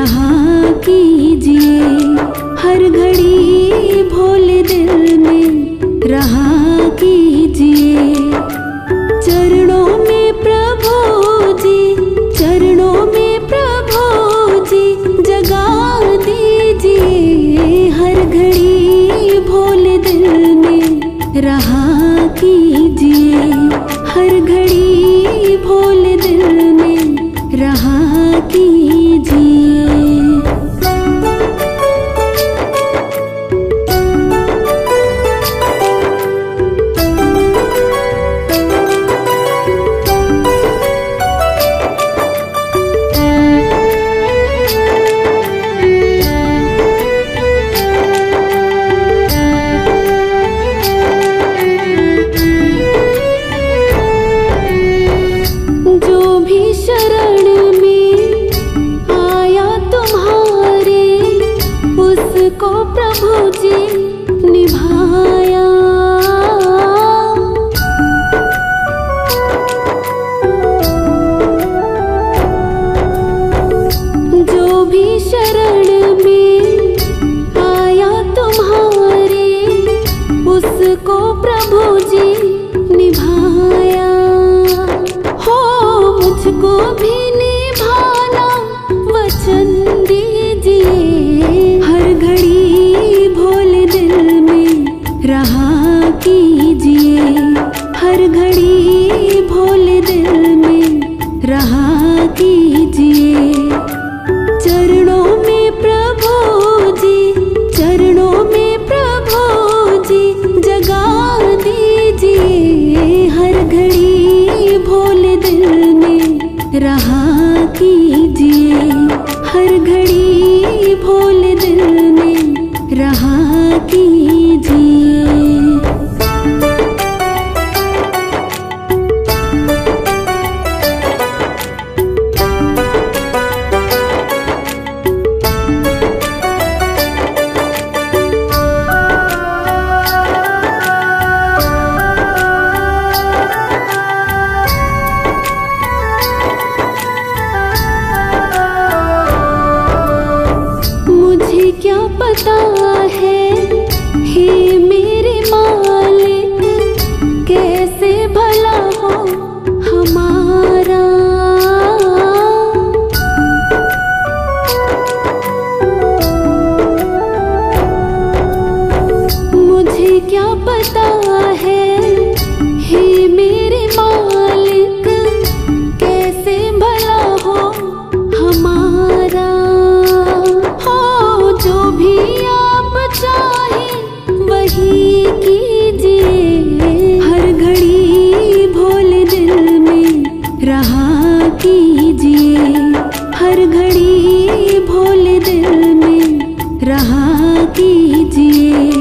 रहा कीजिए। हर घड़ी भोले दिल में रहा कीजिए। चरणों में प्रभु जी, चरणों में प्रभु जी जगा दीजिए। हर घड़ी भोले दिल में रहा कीजिए। हर घड़ी भोले दिल में रहा कीजिए। को प्रभु जी निभाया। जो भी शरण में आया तुम्हारे, उसको प्रभु जी निभाया। हो मुझको भी निभाना वचन दीजिए। हर घड़ी भोले दिल में रहा कीजिए। हर घड़ी भोले दिल में रहा कीजिए। चरणों में प्रभु जी, चरणों में प्रभु जी जगा दीजिए। हर घड़ी भोले दिल में रहा कीजिए। हर घड़ी भोले दिल में रहा कीजिए। मुझे क्या पता है हे मेरे मालिक, कैसे भला हो हमारा। मुझे क्या पता है हे मेरे मालिक, कैसे भला हो हमारा। जो भी आप चाहे वही कीजिए। हर घड़ी भोले दिल में रहा कीजिए। हर घड़ी भोले दिल में रहा कीजिए।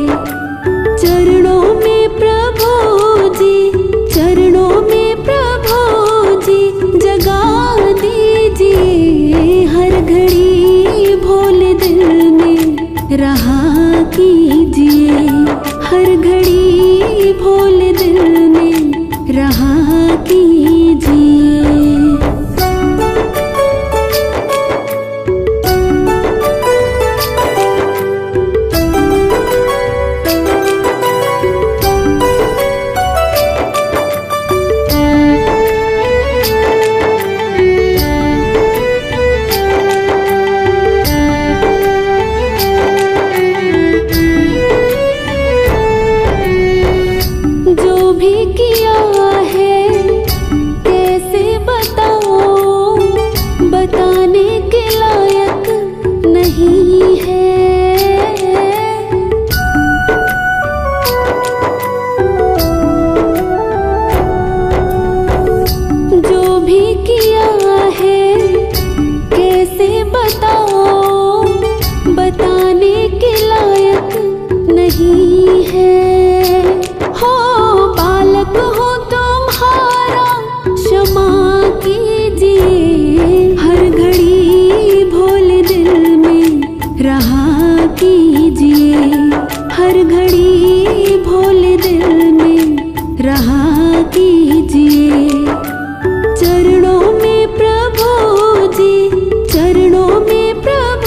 चरणों में प्रभु जी, चरणों में प्रभु जी जगा दीजिए। हर घड़ी भोले दिल में रहा कीजिए। हर घड़ी भोले दिल में रहा कीजिए। जो भी किया है कैसे बताओ, बताने के लायक नहीं है। जो भी किया है कैसे बताओ, बताने के लायक नहीं है। हो बालक हो तुम्हारा क्षमा कीजिए। हर घड़ी भोले दिल में रहा कीजिए। हर घड़ी भोले दिल में रहा कीजिए। चरणों में प्रभु जी, चरणों में प्रभु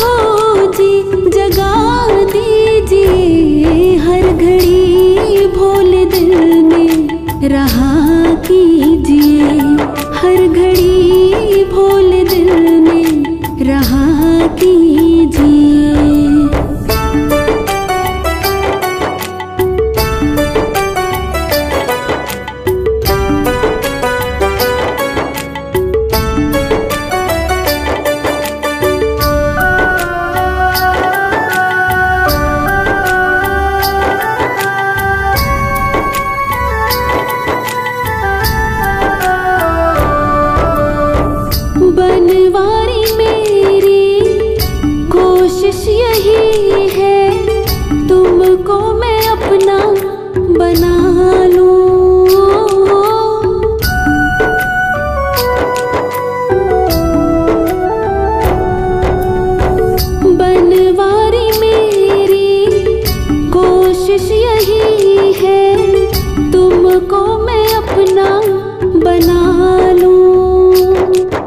बना लूं।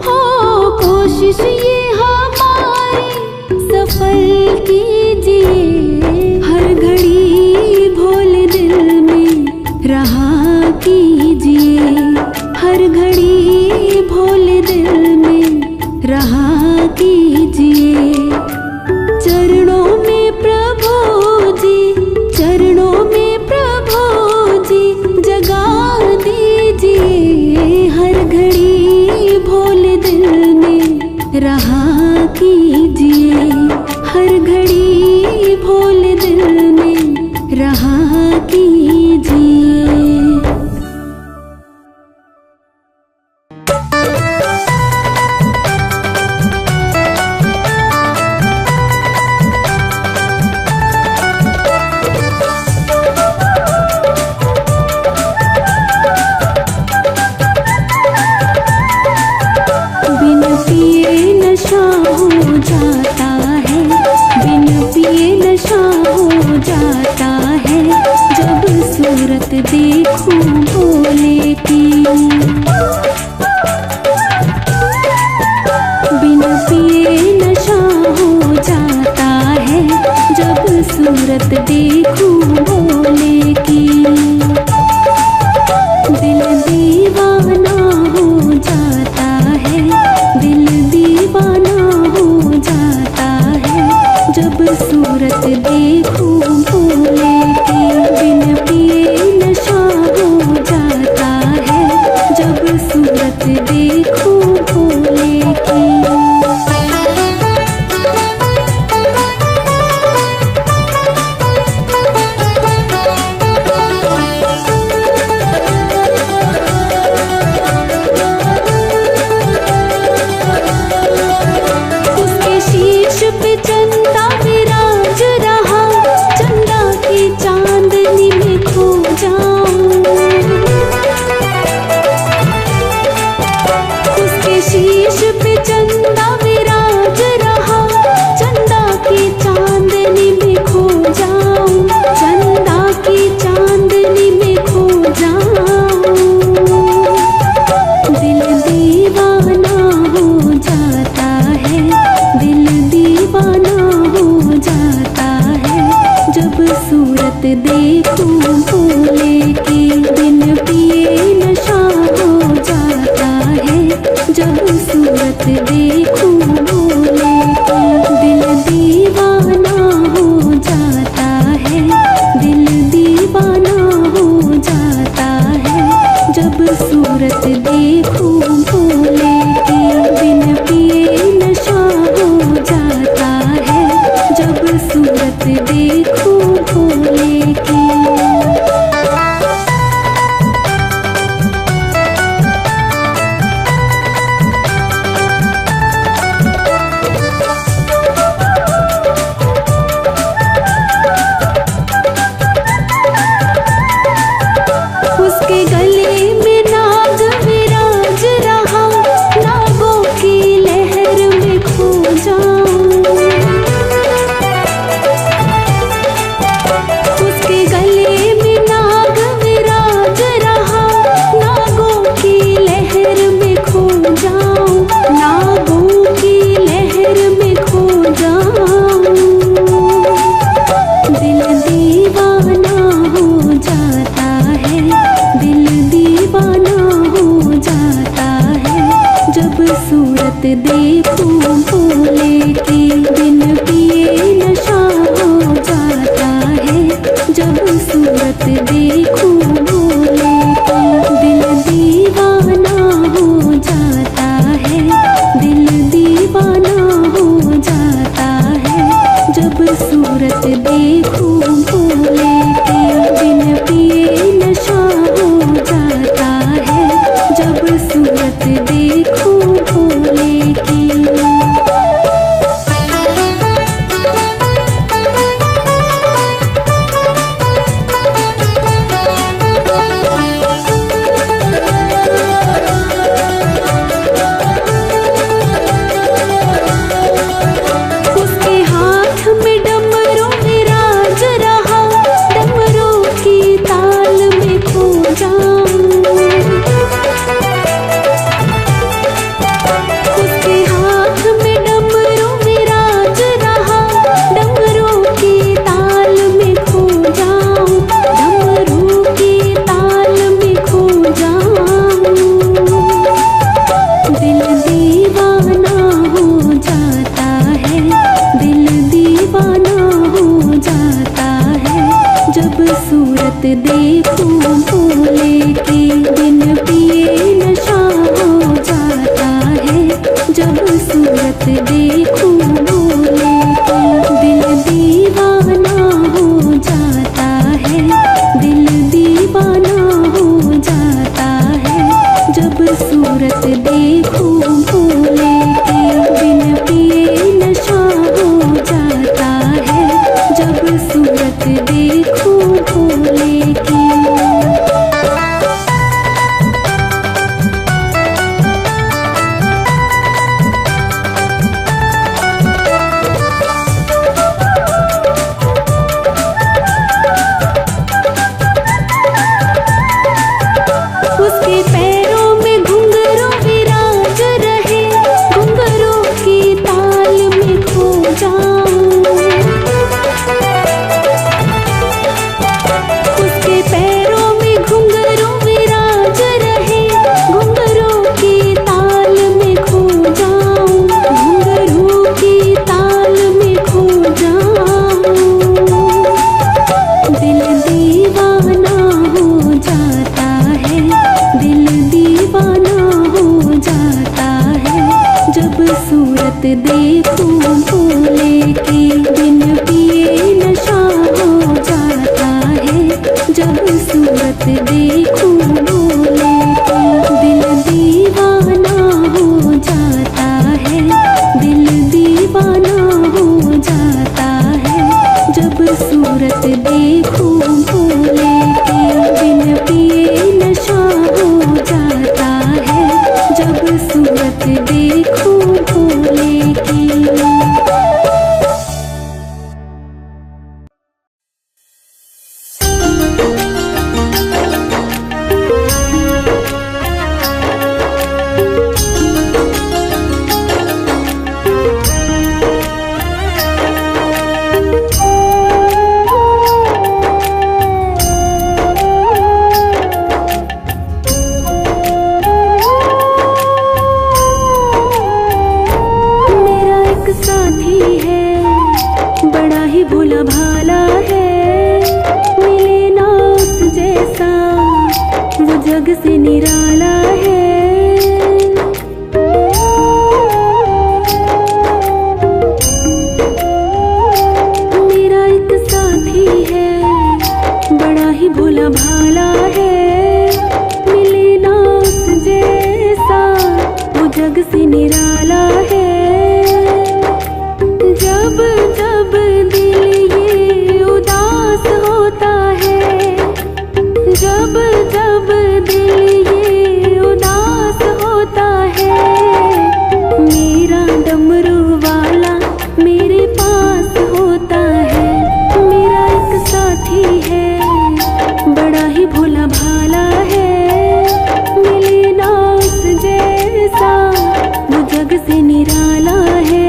हो कोशिश ये हमारी सफल कीजिए। हर घड़ी भोले दिल में रहा कीजिए। हर घड़ी भोले दिल में रहा कीजिए। चरणों में प्रभु जी, चरणों में प्रभु जी जगा दीजिए। हर घड़ी भोले दिल में रहा कीजिए। हर घड़ी भोले दिल में रहा कीजिए। देखूं भोले की, बिना पिए नशा हो जाता है। जब सूरत देखूं भोले की, दिल दीवाना हो जाता है। दिल दीवाना हो जाता है जब सूरत देखूं भोले की। बिन पिए नशा हो जाता है जब सूरत देखूं भोले की। उसके शीश पे चंदा विराज रहा, चंदा की चांदनी में खो जाऊं। उसके शीश पे चंदा विराज रहा, चंदा की चांदनी में खो जाऊं। चंदा की चांदनी में खो जाऊं। दिल दीवाना हो जाता है। दिल दीवाना हो जाता है जब सूरत देखूं भोले की। बिन पिए नशा हो जाता है जब सूरत देखूं भोले की। दिल दीवाना हो जाता है। दिल दीवाना हो जाता है जब सूरत देखूं भोले की। बिन पिए नशा हो जाता है जब सूरत देखूं भोले की। उसके गले में नाग विराज रहा, नागों की लहर में खो जाऊं। उसके गले में नाग विराज रहा, नागों की लहर में खो जाऊं। नागों की लहर में खो जाऊं। दिल दीवाना हो जाता है। दिल दीवाना हो जाता है जब सूरत देखूं भोले की। बिन पिए नशा हो जाता है जब सूरत देखूं भोले की। दिल दीवाना हो जाता है। दिल दीवाना हो जाता है जब सूरत देखूं भोले की। बिन पिए नशा हो जाता है जब सूरत देखूं भोले की। उसके हाथ में डमरू विराज है, बड़ा ही भोला भाला है, मिले ना उस जैसा, वो जग से निराला है। मेरा एक साथी है, बड़ा ही भोला भाला है, मिले ना उस जैसा, वो जग से निराला है। जब जब दिल ये उदास होता है, जब जब दिल ये उदास होता है, मेरा डमरू वाला मेरे पास होता है। मेरा एक साथी है, बड़ा ही भोला भाला है, मिले ना उस जैसा, वो जग से निराला है।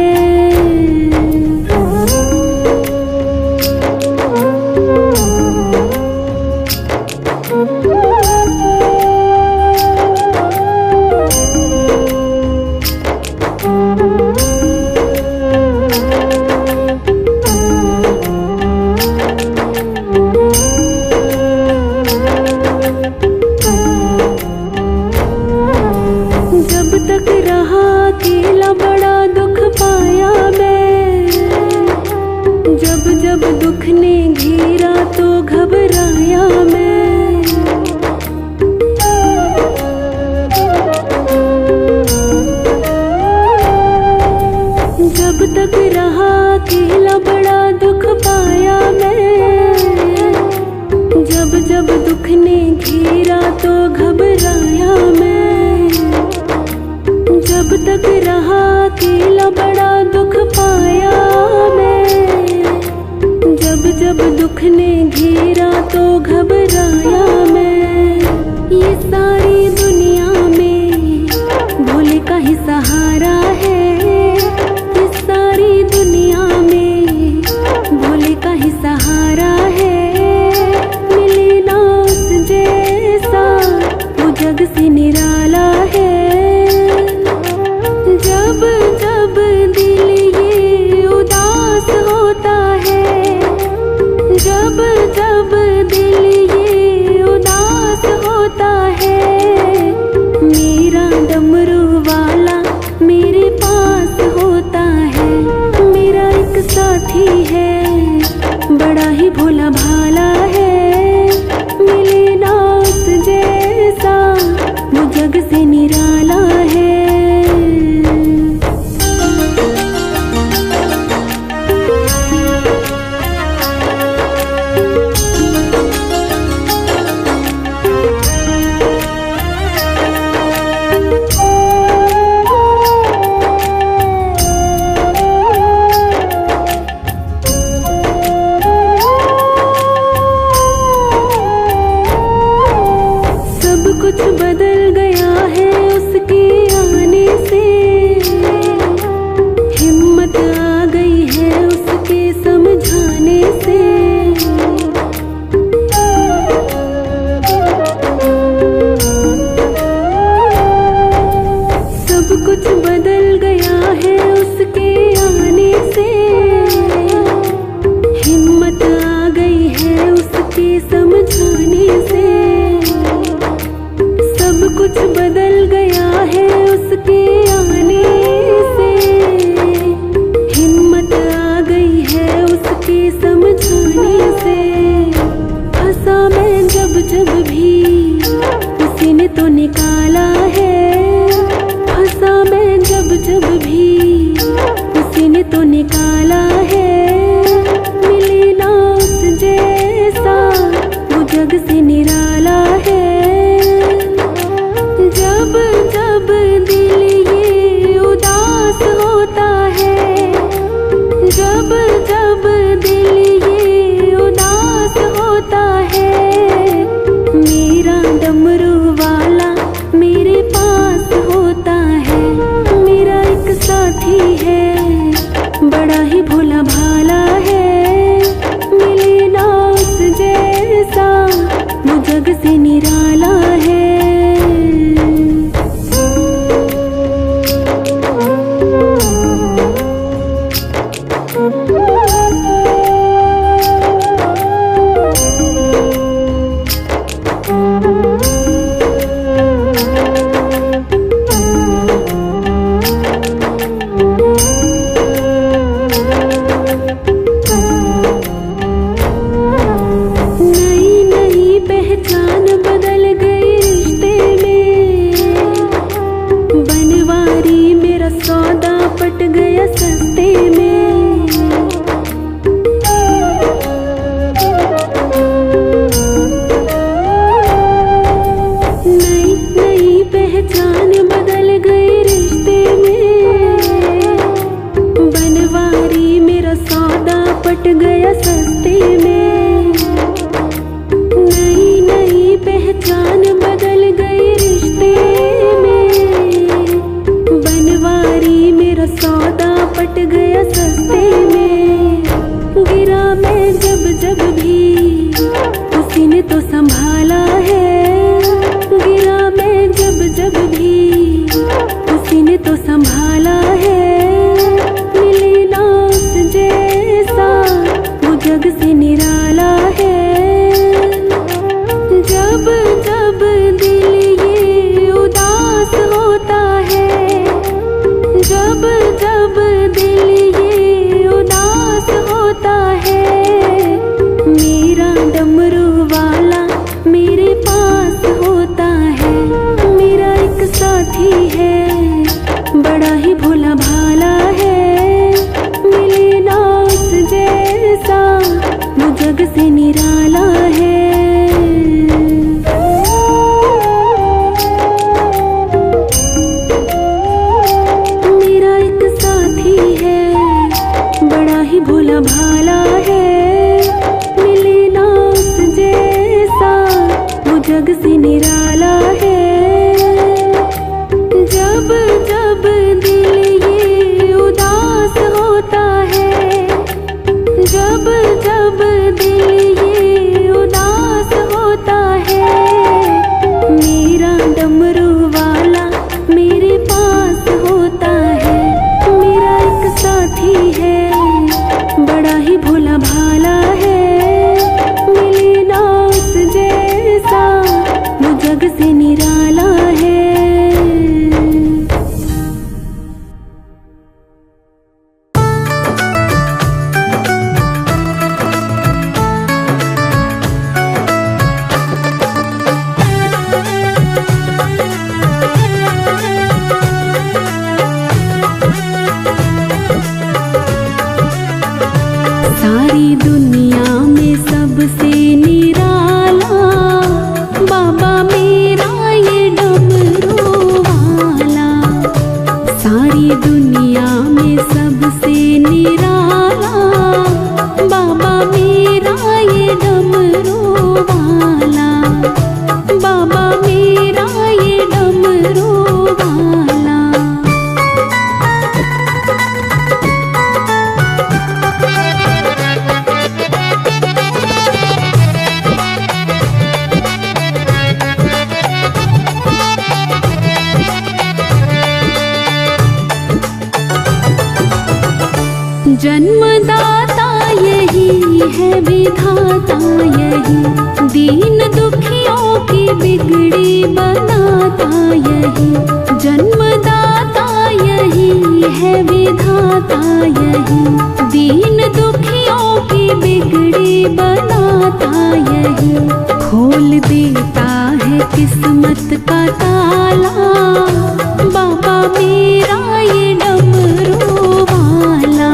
जब तक रहा अकेला बड़ा दुख पाया मैं, जब जब दुख ने घेरा तो घबराया मैं। जब तक रहा अकेला बड़ा दुख पाया मैं, जब जब दुख ने घेरा तो घबराया मैं। जब तक रहा अकेला बड़ा दुख पाया मैं, जब जब दुख ने घेरा तो घबराया मैं। ये सारी दुनिया में भोले का ही सहारा है, ये सारी दुनिया में भोले का ही सहारा है, मिले ना उस जैसा, वो जग से निराला है। जब जब दिल ये उदास होता है, जब जब दिल ये सौदा पट गया सस्ते में। नई नई पहचान बदल गई रिश्ते में। बनवारी मेरा सौदा पट गया सस्ते में। गिरा मैं जब जब भी उसी ने तो संभाला है। गिरा मैं जब जब भी उसी ने तो संभाला है। मिले ना उस जैसा वो जग से निराला है। जब जब दिल ये उदास होता है। जब जब दिल ये उदास होता है। मेरा डमरू वाला मेरे पास होता है। मेरा एक साथी है बड़ा ही भोला भाला है। मिले ना उस जैसा वो जग से निराला है। मेरा एक साथी है बड़ा ही भोला भाला है। मिले ना उस जैसा वो जग से निराला है। जब जब दिल ये उदास होता है। जब जब दिल ये उदास होता है। मेरा डमरू वाला मेरे पास होता है। मेरा एक साथी है बड़ा ही भोला भाला है। मिले ना उस जैसा वो जग से निराला है। सारी दुनिया में सबसे निराला बाबा मेरा ये डमरू वाला। सारी दुनिया में सबसे निराला बाबा मेरा ये डमरू वाला। बाबा मेरा ये डमरू वाला। जन्मदाता यही है विधाता यही। दीन दुखियों की बिगड़ी बनाता यही। जन्मदाता यही है विधाता यही। दीन दुखियों की बिगड़ी बनाता यही। खोल देता है किस्मत का ताला बाबा मेरा ये डमरू वाला।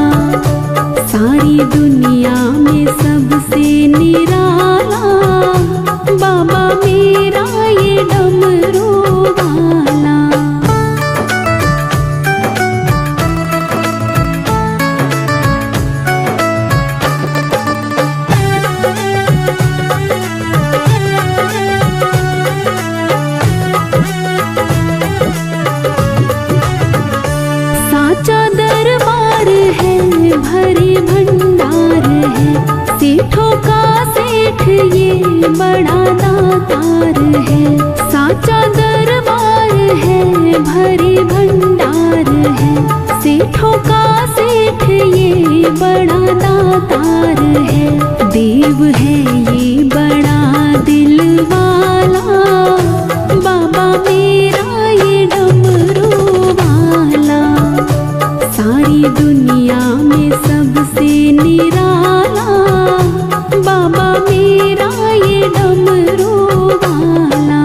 सारी दुनिया में सबसे निराला बाबा मेरा ये डमरू वाला। साचा दरबार है भरे भंडार है। सेठों का सेठ ये बड़ा दातार है। साचा दरबार है भरे भंडार है। सेठों का सेठ ये बड़ा दातार है। देव है ये बड़ा दिल वाला बाबा मेरा ये डमरू वाला। सारी दुनिया में सबसे निराला बाबा मेरा ये डमरू वाला।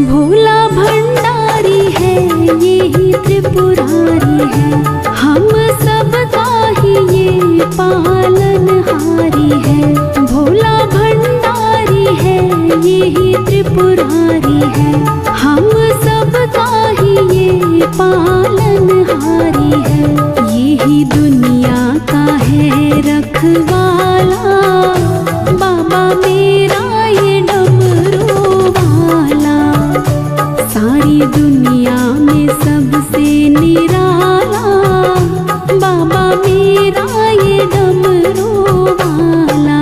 भोला भंडारी है यही त्रिपुरारी है। हम सबका ही ये पालनहारी है, भोला भंडारी है, यही त्रिपुरारी है। हम सबका ही ये पालनहारी है, यही दुनिया का है रखवाला, बाबा मेरा ये डमरू वाला। सारी दुनिया में सबसे निराला, बाबा मेरा ये डमरू वाला।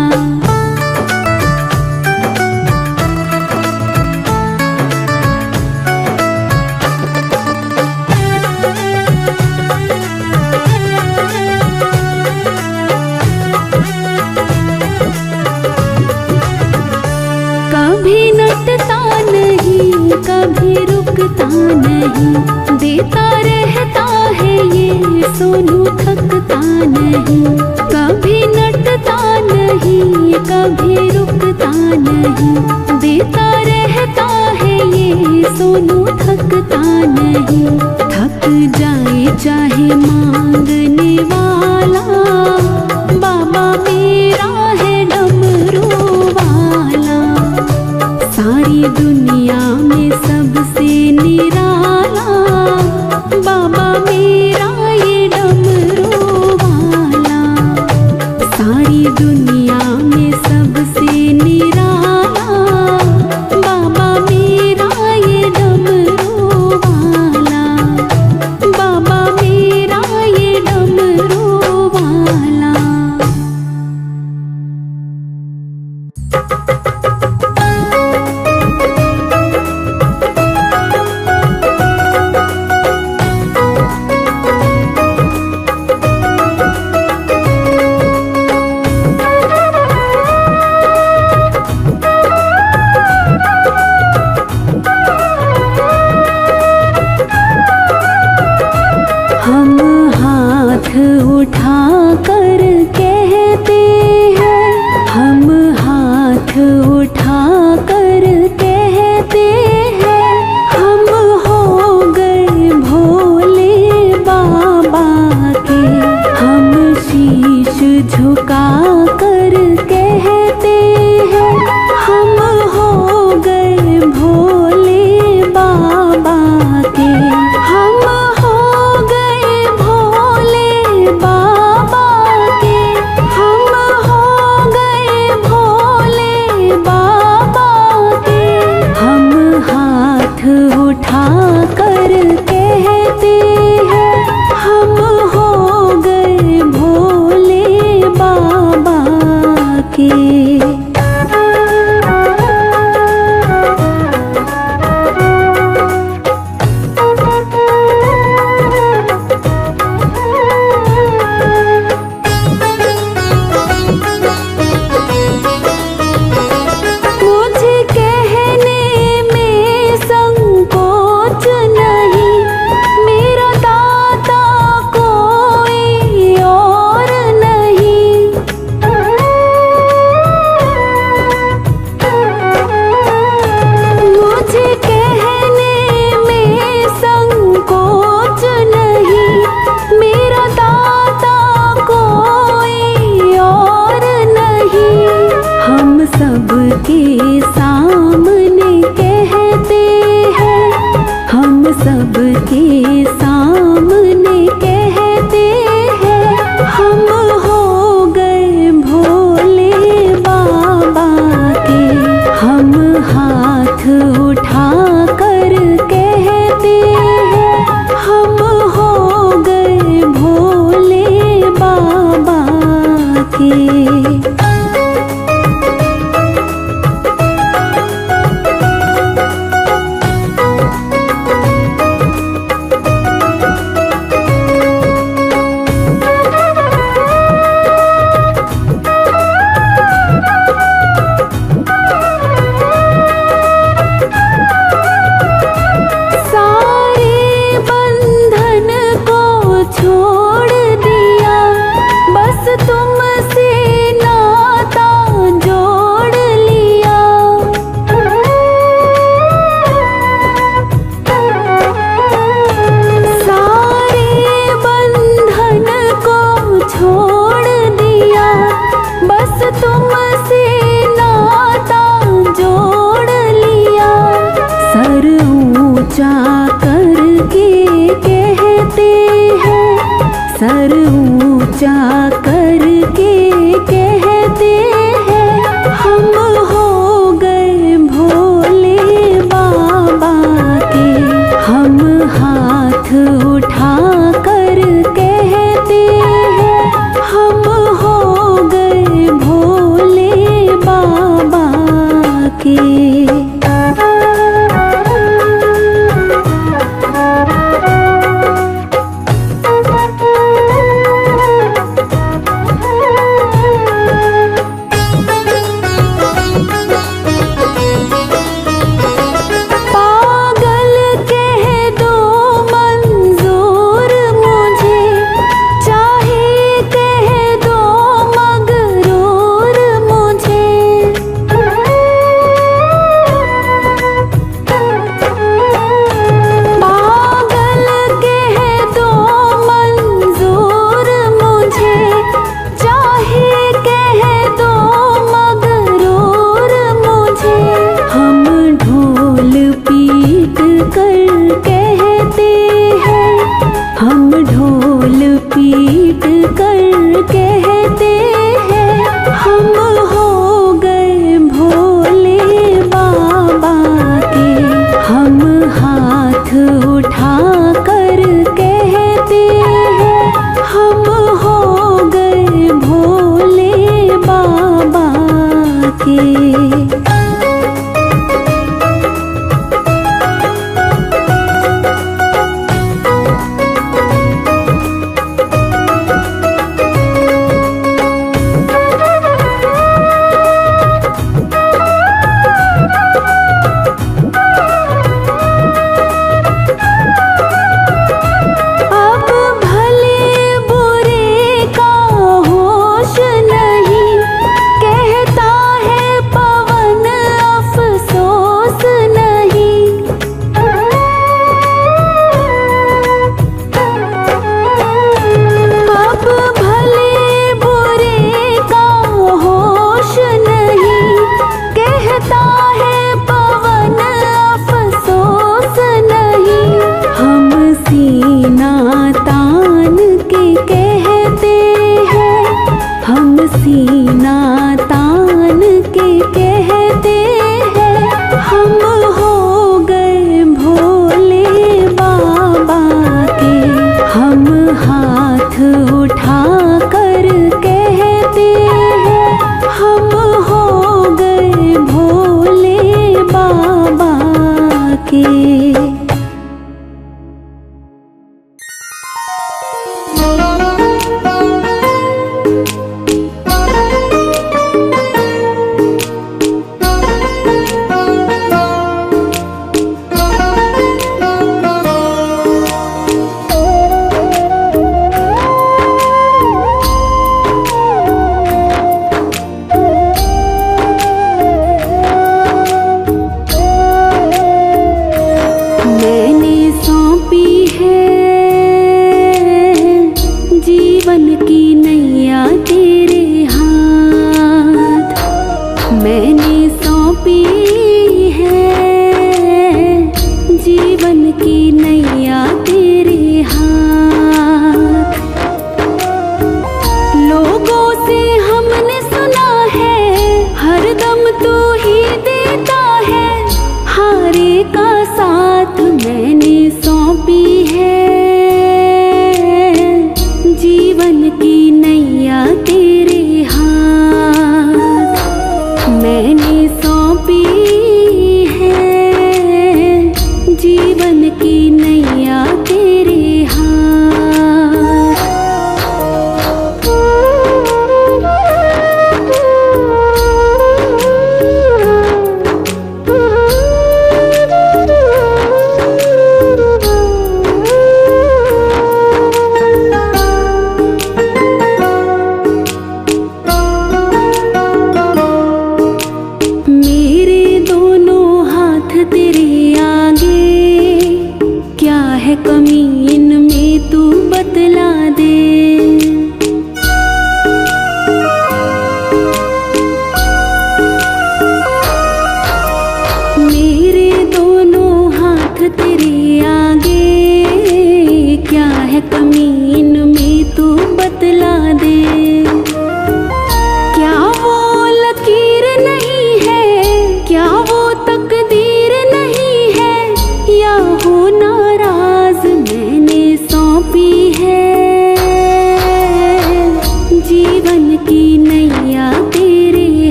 कभी नटता नहीं, कभी रुकता नहीं, देता रहता है ये सोनू थकता नहीं। कभी नटता नहीं, कभी रुकता नहीं, देता रहता है ये सोनू थकता नहीं। थक जाए चाहे मांगने वाला, बाबा मेरा है डमरू वाला। सारी दुनिया में सबसे निराला, बाबा मेरा ये डमरू वाला। सारी दुनिया में सबसे निराला, बाबा मेरा ये डमरू वाला, बाबा मेरा ये डमरू वाला। हम हाथ उठा कर कहते हैं, हम हाथ उठा कर कहते हैं, हम हो गए भोले बाबा के। हम शीश झुका कर कहते हैं, हम हो गए भोले बाबा के। हम हो गए भोले बाबा के, हम हो गए भोले बाबा के। हम हाथ उठा कर कहते हैं, हम हो गए भोले बाबा के। मुझे कहने में संकोच नहीं, मेरा दाता कोई और नहीं। मुझे कहने में संकोच नहीं, मेरा दाता कोई और नहीं। हम सबके सामने कहते हैं, हम सबके सामने कहते हैं, हम हो गए भोले बाबा के। हम हाथ उठा कर कहते हैं, हम हो गए भोले बाबा के। छोड़ कहते हैं, सर ऊंचा करके कहते हैं, हम हो गए भोले बाबा के। हम हाथ उठा कर कहते हैं, हम हो गए भोले बाबा के।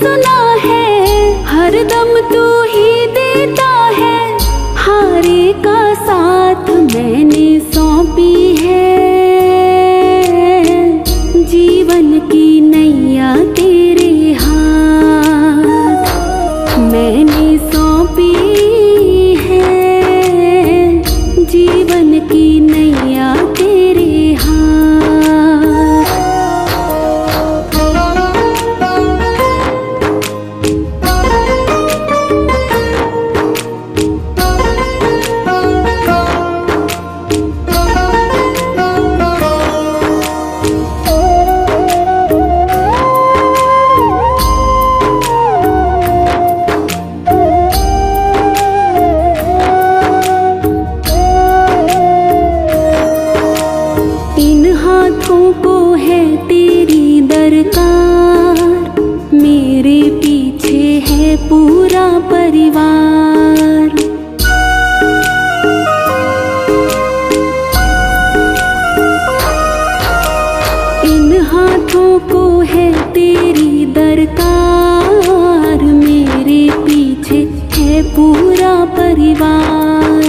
सुना है, हरदम तू ही देता है। हारे का साथ मैंने सौंपी है, जीवन की नैया तेरे हाथ मैंने सौंपी है, जीवन की नैया तेरे हाथ। को है तेरी दरकार, मेरे पीछे है पूरा परिवार। इन हाथों को है तेरी दरकार, मेरे पीछे है पूरा परिवार।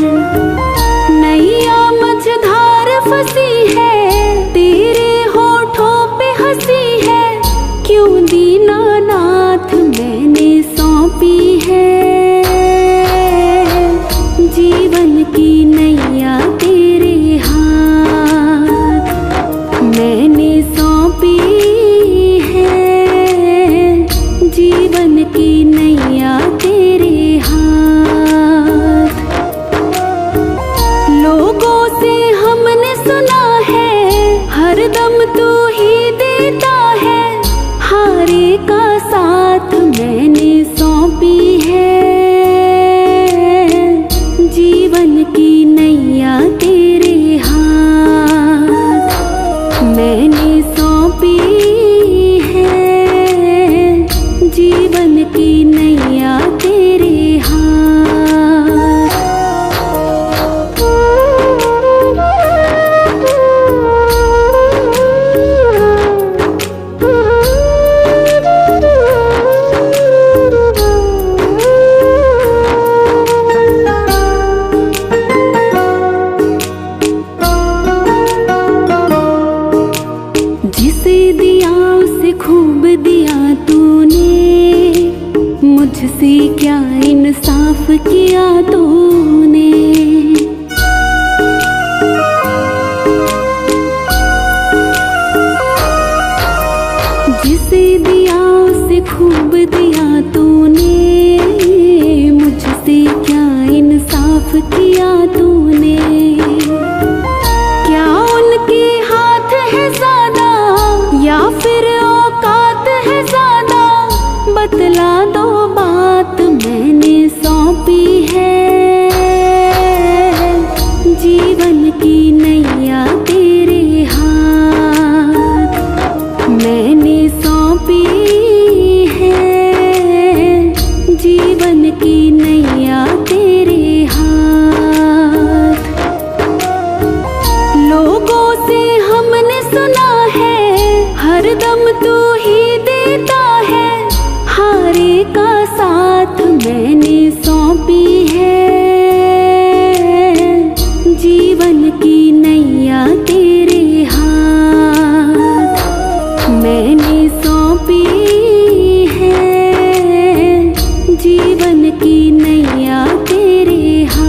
नैया मझधार फंसी है, तेरे होठों पे हंसी है, क्यों दीनानाथ मैंने सौंपी है, जीवन की नैया तेरे हाथ मैंने सौंपी है, जीवन की नैया तेरे हाथ। लोगों से हमने सुना है, हरदम तू ही देता है। हारे का साथ मैंने सौंपी है, जीवन की नैया तेरे हाथ मैंने सौंपी है, जीवन की नैया तेरे जिसे दिया उसे खूब दिया तूने, मुझसे क्या इंसाफ किया तूने। जिसे दिया उसे खूब दिया तूने, मुझसे क्या इंसाफ किया तूने। क्या उनके हाथ है ज़्यादा या फिर औकात है ज़्यादा, बतला दो बात मैंने सौंपी है, जीवन की नैया तेरे हाथ मैंने सौंपी है, जीवन की नैया तेरे हाथ। लोगों से हमने सुना है, हरदम तू ही देता है। हारे का साथ मैंने सौंपी है, जीवन की नैया तेरे हाथ मैंने सौंपी है, जीवन की नैया तेरे हाथ।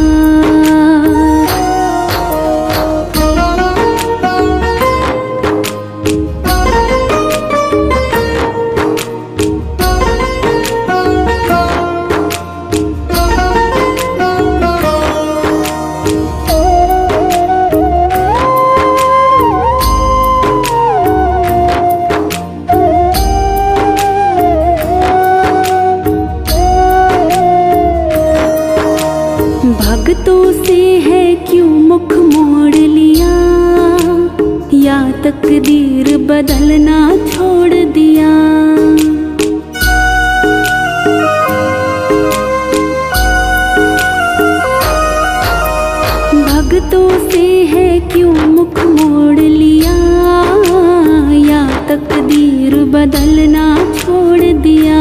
भक्तों से है क्यों मुख मोड़ लिया, या तकदीर बदलना छोड़ दिया। भक्तों से है क्यों मुख मोड़ लिया, या तकदीर बदलना छोड़ दिया।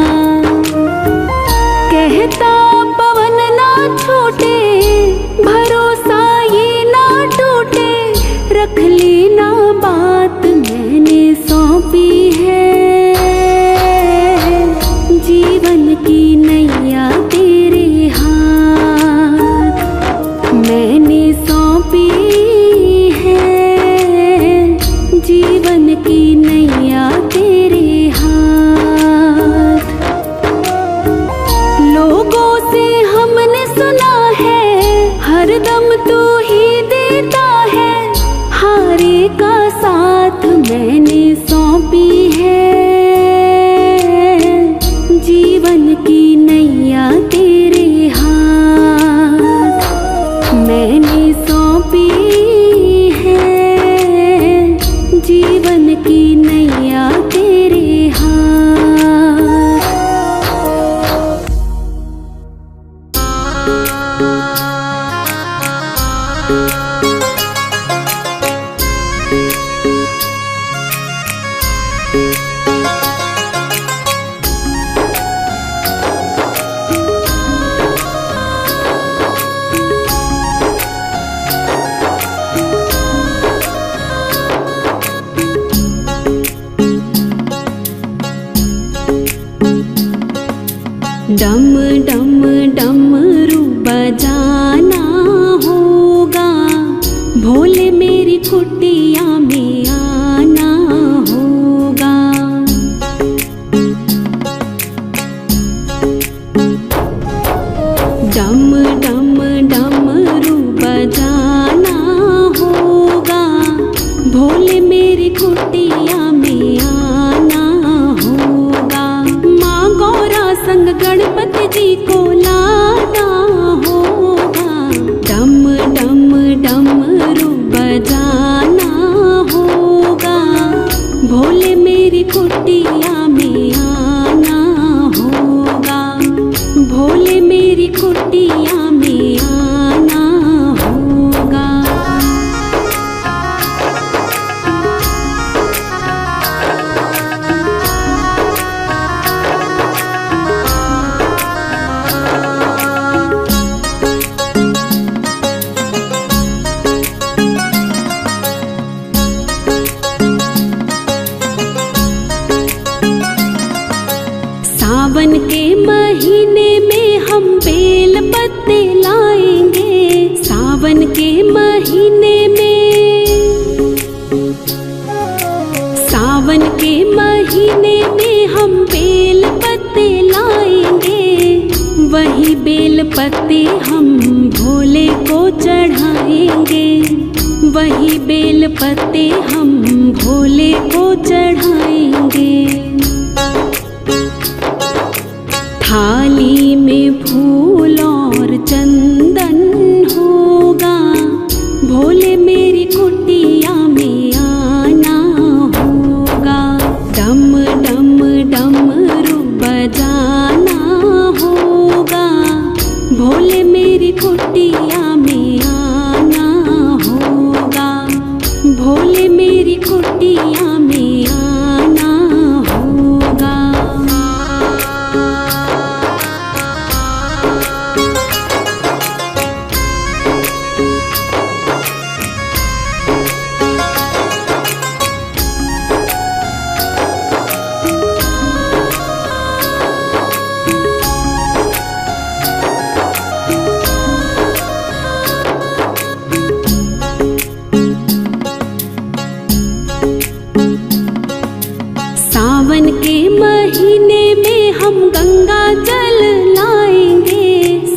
डम डम डमरू बजाना होगा, भोले मेरी कुटिया में आना होगा। डम डम डमरू बजाना होगा, भोले मेरी कुटिया में आना होगा। माँ गौरा संग गणपति जी को लाना होगा। डम डम डमरू बजाना होगा, भोले मेरी कुटिया में आना होगा। भोले मेरी कुटिया में आना होगा। सावन के महीने में हम बेल पत्ते लाएंगे। सावन के महीने में, सावन के महीने में हम बेल पत्ते लाएंगे। वही बेल पत्ते हम भोले को चढ़ाएंगे। वही बेल पत्ते हम भोले को चढ़ाएंगे। थाली में फूल और चंदन होगा, भोले मेरी कुटिया में आना होगा। डम डम डमरू बजाना होगा, भोले मेरी कुटिया में आना होगा। भोले मेरी कुटिया में आना होगा। सावन के महीने में हम गंगा जल लाएंगे।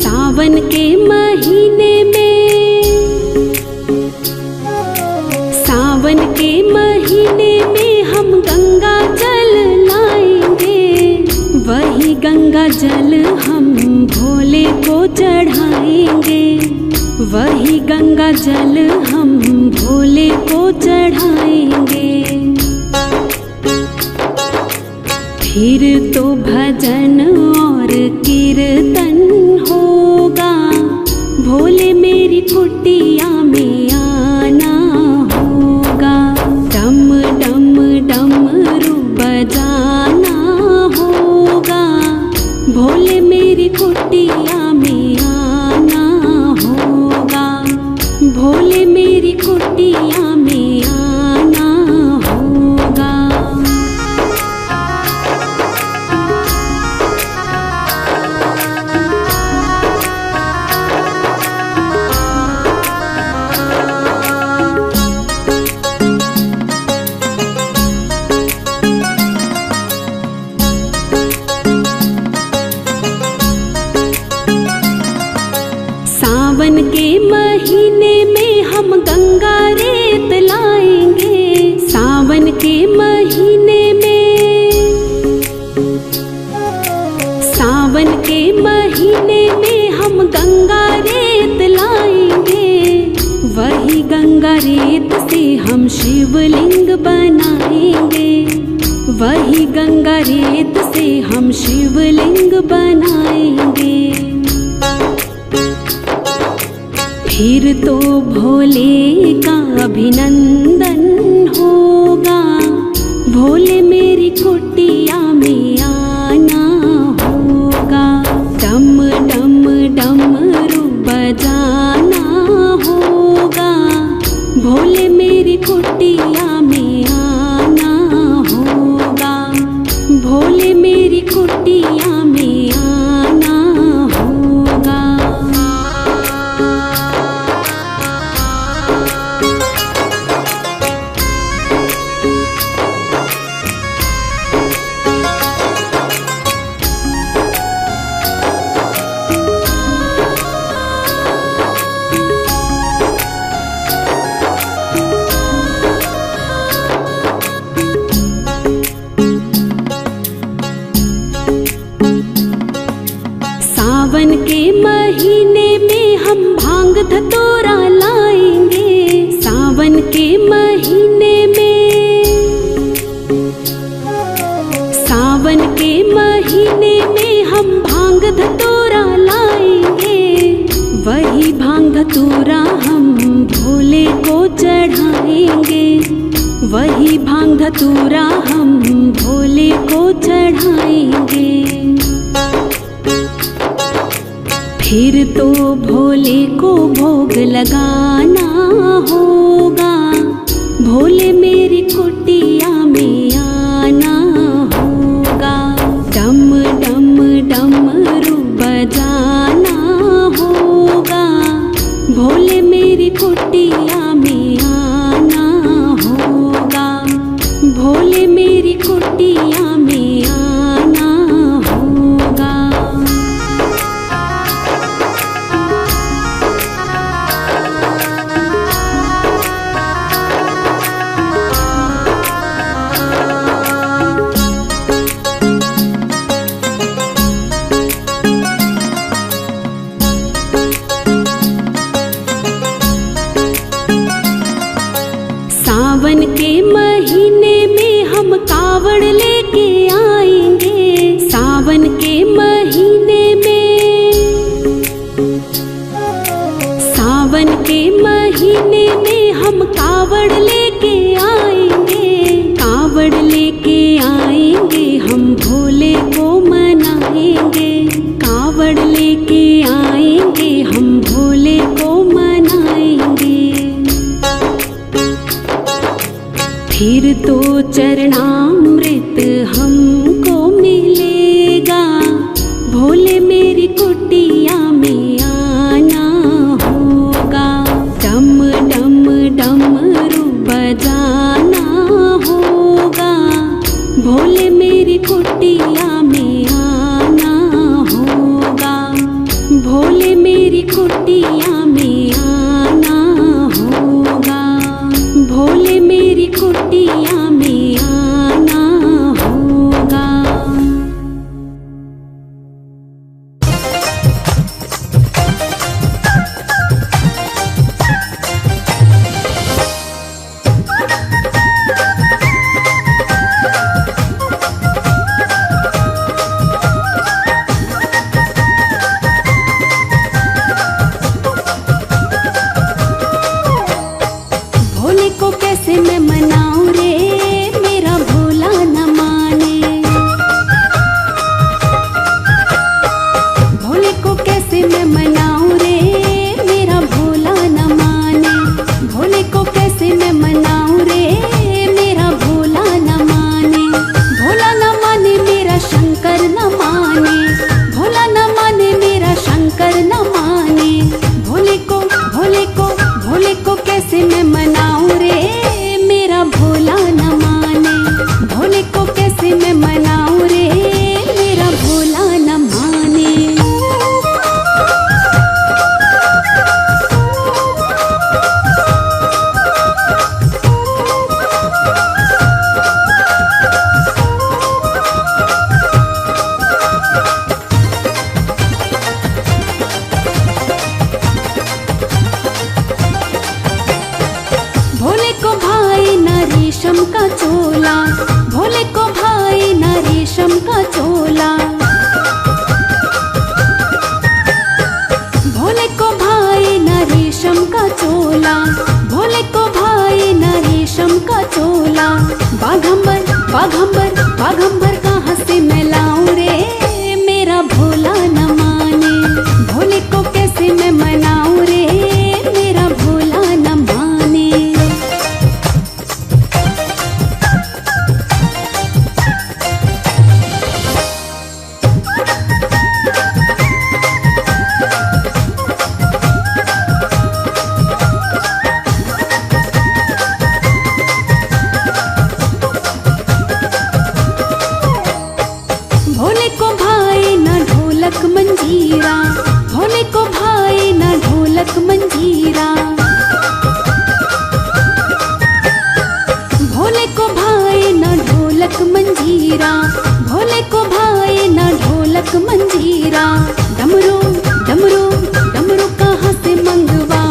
सावन के महीने में, सावन के महीने में हम गंगा जल लाएंगे। वही गंगा जल हम भोले को चढ़ाएंगे। वही गंगा जल हम भोले को चढ़ाएंगे। फिर तो भजन और कीर्तन होगा, भोले मेरी कुटिया में आना होगा। डम डम डमरू बजाना होगा, भोले मेरी कुटिया में आना होगा। भोले मेरी कुटिया में आना होगा। सावन के महीने में हम गंगा रेत लाएंगे। सावन के महीने में, सावन के महीने में हम गंगा रेत लाएंगे। वही गंगा रेत से हम शिवलिंग बनाएंगे। वही गंगा रेत से हम शिवलिंग बनाएंगे। फिर तो भोले का अभिनंदन होगा, भोले मेरी कुटिया में आना होगा। डम डम डमरू बजाना होगा, भोले मेरी कुटिया में आना होगा। भोले मेरी कुटिया में आना धतूरा लाएंगे सावन के महीने में। सावन के महीने में हम भांग धतूरा लाएंगे, वही भांग धतूरा हम भोले को चढ़ाएंगे, वही भांग धतूरा हम भोले को चढ़ाएंगे। फिर तो भोले को भोग लगाना होगा, भोले मेरी कुटिया में आना होगा। डम डम डमरू बजाना होगा, भोले मेरी कुटिया में आना होगा, भोले मेरी कुटिया में आना होगा। सावन के महीने में हम कावड़ लेके आएंगे, सावन के महीने में। सावन के महीने में हम कावड़ लेके आएंगे, कावड़ लेके आएंगे हम भोले को मनाएंगे, कावड़ लेके आएंगे हम भोले को मनाएंगे। फिर तो चरणामृत हमको मिलेगा, भोले मेरी कुटिया में आना होगा। डम डम डमरू बजाना होगा, भोले मेरी कुटिया में आना होगा, भोले मेरी कुटिया में आना होगा, भोले मेरी कुटिया में आना होगा। भोले को कैसे मैं मनाऊं रे, मेरा भोला न माने। भोले को कैसे मैं मनाऊं रे, मेरा भोला न माने। भोले को कैसे मैं मनाऊं रे, मेरा भोला न माने। भोला न माने मेरा शंकर न माने, भोला न माने मेरा शंकर न माने। भोले को भोले को भोले को कैसे मैं मनाऊं रे, मेरा भोला न माने। भोले को कैसे मैं मनाऊं रे, मेरा भोला न माने। भोले को भाई न रेशम का चोला, भोले को भाई न रेशम का चोला। भोले को भाई न रेशम का चोला, भोले को भाई न रेशम का चोला। बाघंबर बाघंबर बाघंबर कहाँ से मैं लाऊं रे, मेरा भोला न माने। भोले को कैसे मैं मनाऊं रे, मेरा भोला न माने। भोले को भाई न ढोलक मंजीरा, भोले को भाई न ढोलक मंजीरा। भोले को भाई न ढोलक मंजीरा, भोले को भाई न ढोलक मंजीरा। डमरू डमरू डमरू कहाँ से मंगवा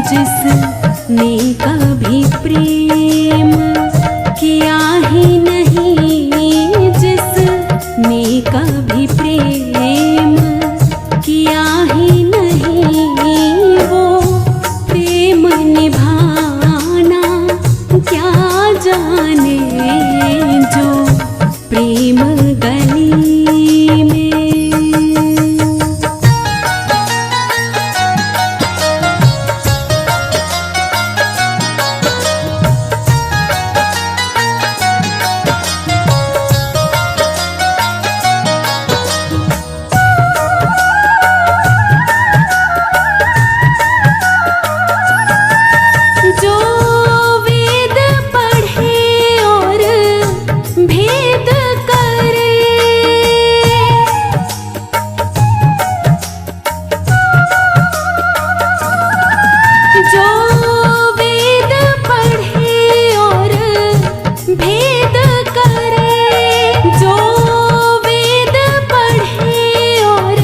जिसने कभी प्रेम किया ही नहीं, जिसने कभी प्रेम किया ही नहीं, वो प्रेम निभाना क्या जाने जो प्रेम गली में। जो वेद पढ़े और भेद करे, जो वेद पढ़े और भेद करे, जो वेद पढ़े और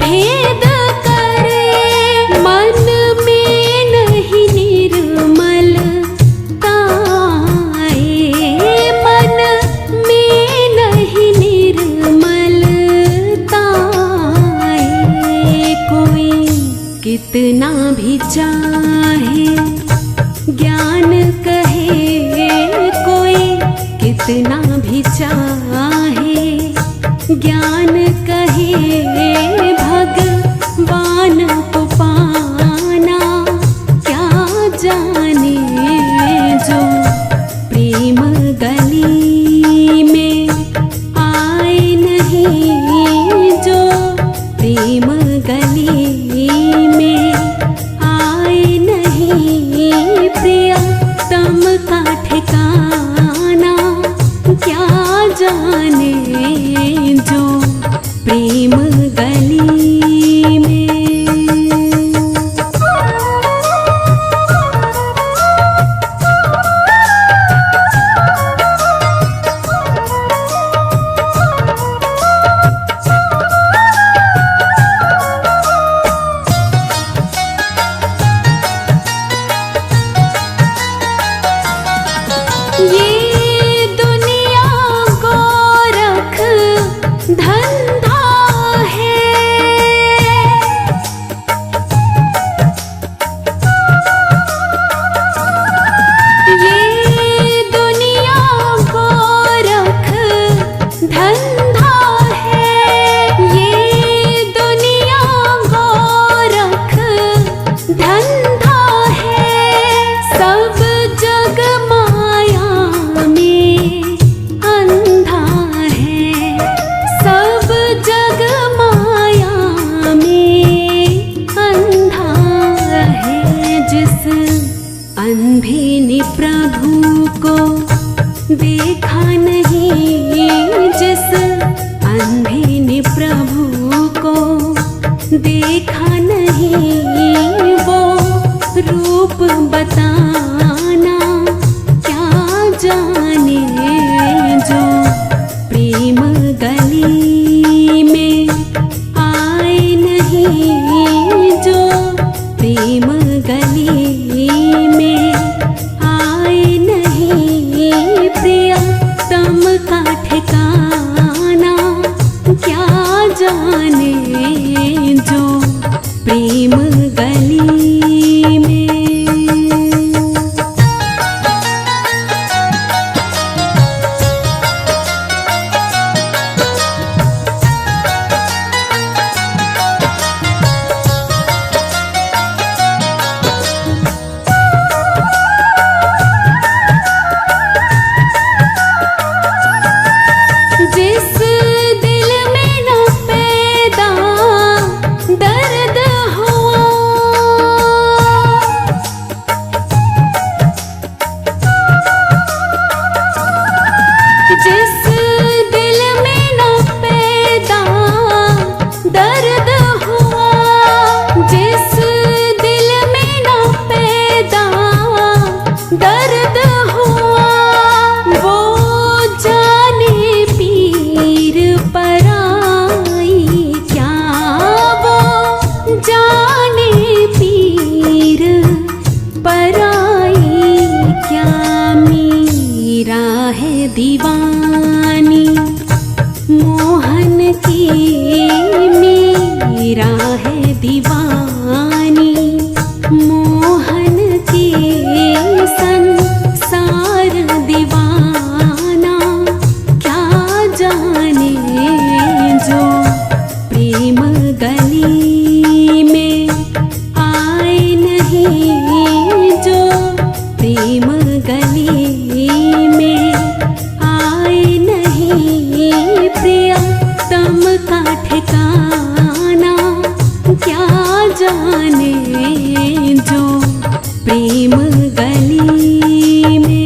भेद करे, मन में नहीं निर्मलता आए, मन में नहीं निर्मलता आए। कोई कितना भी चाहे ज्ञान कहे, कोई कितना भी चाहे ज्ञान कहे, भगवान को पाना क्या जाने जो प्रेम गली में आए नहीं, जो प्रेम गली में आए नहीं, प्रियतम का ठिकाना क्या जाने जो प्रेम गली में। ये दुनिया गोरख धंधा है, ये दुनिया गोरख धंधा है, ये दुनिया गोरख धंधा है। सब जग माया में अंधा है, सब जग माया में अंधा है। जिस अंधे ने प्रभु को देखा नहीं, जिस अंधे ने प्रभु को देखा नहीं, वो रूप बताना क्या जाने जो प्रेम गली में आए नहीं, जो प्रेम गली में आए नहीं, प्रियतम का ठिकाना क्या जाने जो प्रेम गली में। दीवानी, मोहन की मीरा है दीवानी, मोहन की संसार दीवाना। क्या जाने जो प्रेम गली में आए नहीं, जो प्रेम गली में आए नहीं, प्रियतम का ठिकाना। क्या जाने जो प्रेम गली में।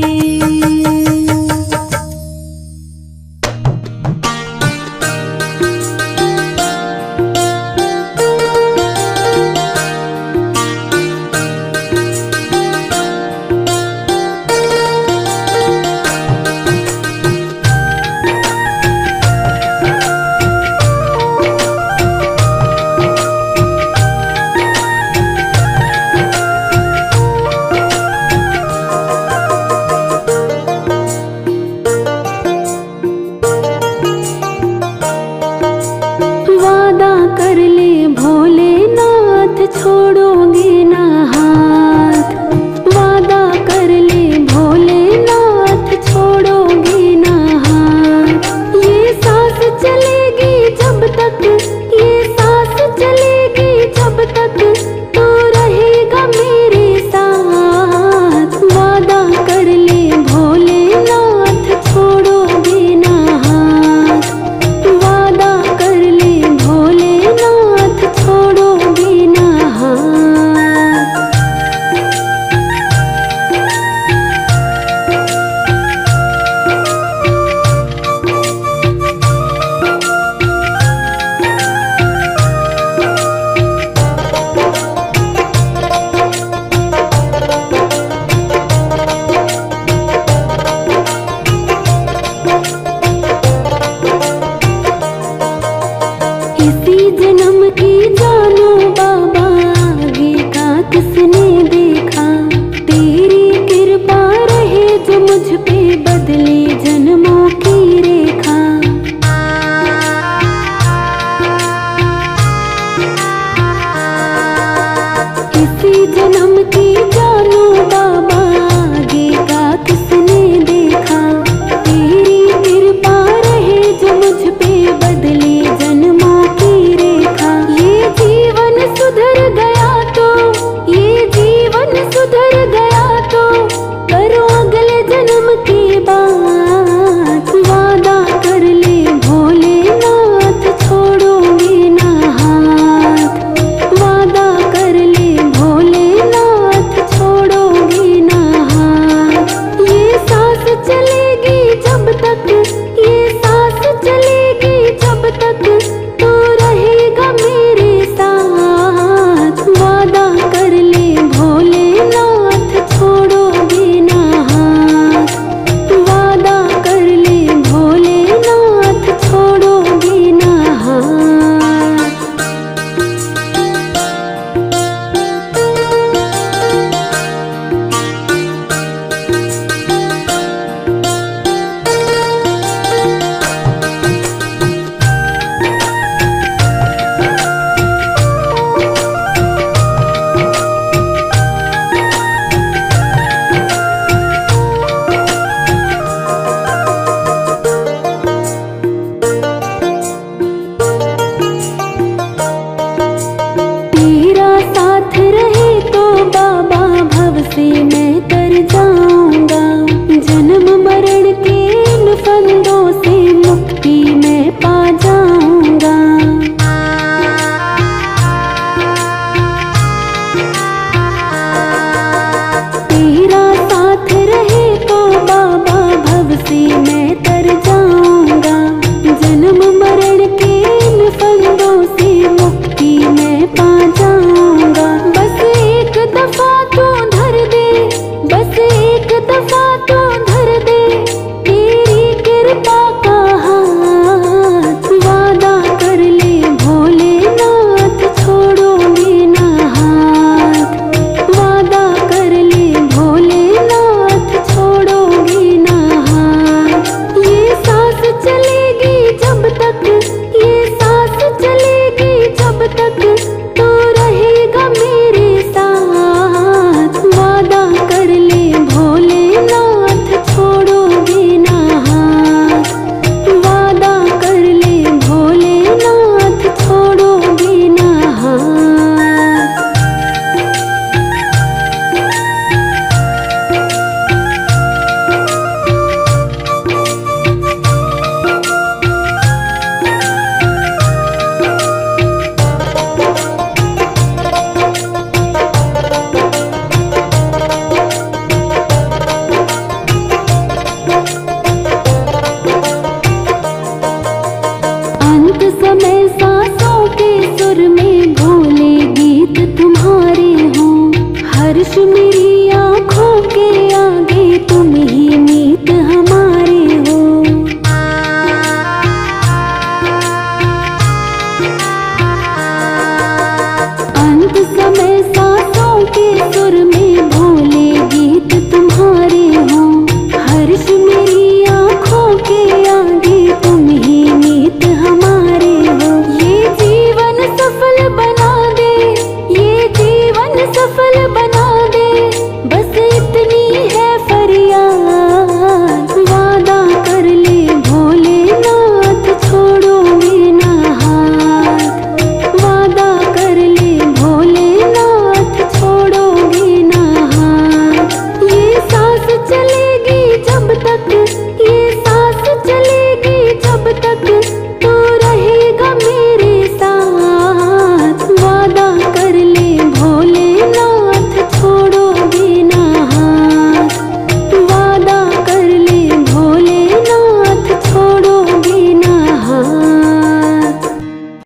हर्ष मेरी आँखों के आगे तुम ही मीत हमारे हो। अंत समय सांसों के सुर में भोले गीत तुम्हारे हो। हर्ष मेरी आँखों के आगे तुम ही मीत हमारे हो। ये जीवन सफल बना दे, ये जीवन सफल बना दे, बस इतनी है फरियाद। वादा कर ले भोलेनाथ छोड़ोगे ना हाथ। वादा कर ले भोलेनाथ छोड़ोगे ना हाथ। ये सांस चलेगी जब तक, ये